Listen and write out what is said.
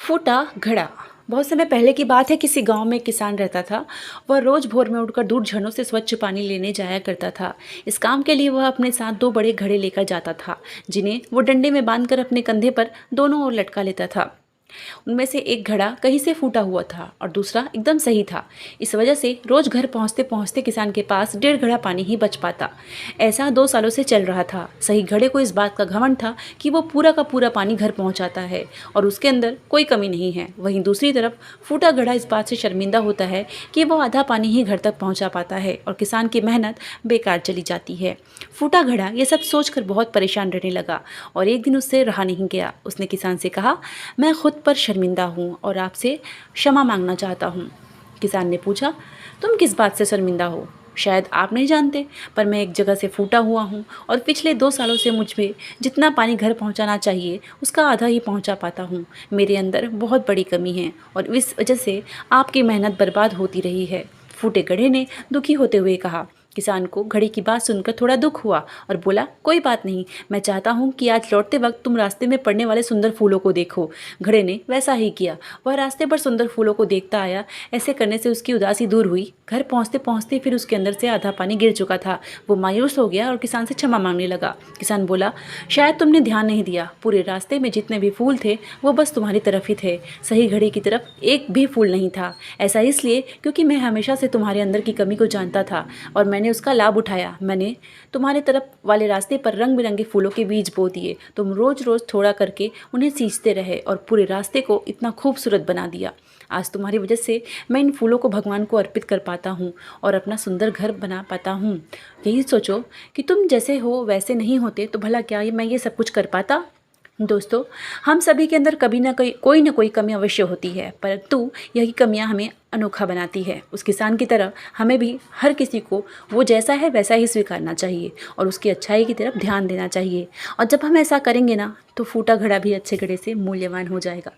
फूटा घड़ा। बहुत समय पहले की बात है। किसी गांव में एक किसान रहता था। वह रोज भोर में उठकर दूर झरनों से स्वच्छ पानी लेने जाया करता था। इस काम के लिए वह अपने साथ दो बड़े घड़े लेकर जाता था, जिन्हें वो डंडे में बांधकर अपने कंधे पर दोनों ओर लटका लेता था। उनमें से एक घड़ा कहीं से फूटा हुआ था और दूसरा एकदम सही था। इस वजह से रोज घर पहुंचते पहुंचते किसान के पास 1.5 घड़ा पानी ही बच पाता। ऐसा 2 सालों से चल रहा था। सही घड़े को इस बात का घमंड था कि वो पूरा का पूरा पानी घर पहुंचाता है और उसके अंदर कोई कमी नहीं है। वहीं दूसरी तरफ फूटा घड़ा इस बात से शर्मिंदा होता है कि वो आधा पानी ही घर तक पहुंचा पाता है और किसान की मेहनत बेकार चली जाती है। फूटा घड़ा ये सब सोचकर बहुत परेशान रहने लगा और एक दिन उससे रहा नहीं गया। उसने किसान से कहा, मैं खुद पर शर्मिंदा हूँ और आपसे क्षमा मांगना चाहता हूँ। किसान ने पूछा, तुम किस बात से शर्मिंदा हो? शायद आप नहीं जानते, पर मैं एक जगह से फूटा हुआ हूँ और पिछले 2 सालों से मुझ में जितना पानी घर पहुँचाना चाहिए उसका आधा ही पहुँचा पाता हूँ। मेरे अंदर बहुत बड़ी कमी है और इस वजह से आपकी मेहनत बर्बाद होती रही है। फूटे घड़े ने दुखी होते हुए कहा। किसान को घड़े की बात सुनकर थोड़ा दुख हुआ और बोला, कोई बात नहीं, मैं चाहता हूँ कि आज लौटते वक्त तुम रास्ते में पड़ने वाले सुंदर फूलों को देखो। घड़े ने वैसा ही किया। वह रास्ते पर सुंदर फूलों को देखता आया। ऐसे करने से उसकी उदासी दूर हुई। घर पहुँचते पहुँचते फिर उसके अंदर से आधा पानी गिर चुका था। वो मायूस हो गया और किसान से क्षमा मांगने लगा। किसान बोला, शायद तुमने ध्यान नहीं दिया, पूरे रास्ते में जितने भी फूल थे वो बस तुम्हारी तरफ ही थे, सही घड़े की तरफ एक भी फूल नहीं था। ऐसा इसलिए क्योंकि मैं हमेशा से तुम्हारे अंदर की कमी को जानता था और मैंने उसका लाभ उठाया। मैंने तुम्हारे तरफ वाले रास्ते पर रंग बिरंगे फूलों के बीज बो दिए। तुम रोज रोज थोड़ा करके उन्हें सींचते रहे और पूरे रास्ते को इतना खूबसूरत बना दिया। आज तुम्हारी वजह से मैं इन फूलों को भगवान को अर्पित कर पाता हूँ और अपना सुंदर घर बना पाता हूँ। यही सोचो कि तुम जैसे हो वैसे नहीं होते तो भला क्या मैं ये सब कुछ कर पाता? दोस्तों, हम सभी के अंदर कभी ना कोई ना कोई कमी अवश्य होती है, परंतु यही कमियां हमें अनोखा बनाती है। उस किसान की तरह हमें भी हर किसी को वो जैसा है वैसा ही स्वीकारना चाहिए और उसकी अच्छाई की तरफ ध्यान देना चाहिए। और जब हम ऐसा करेंगे ना, तो फूटा घड़ा भी अच्छे घड़े से मूल्यवान हो जाएगा।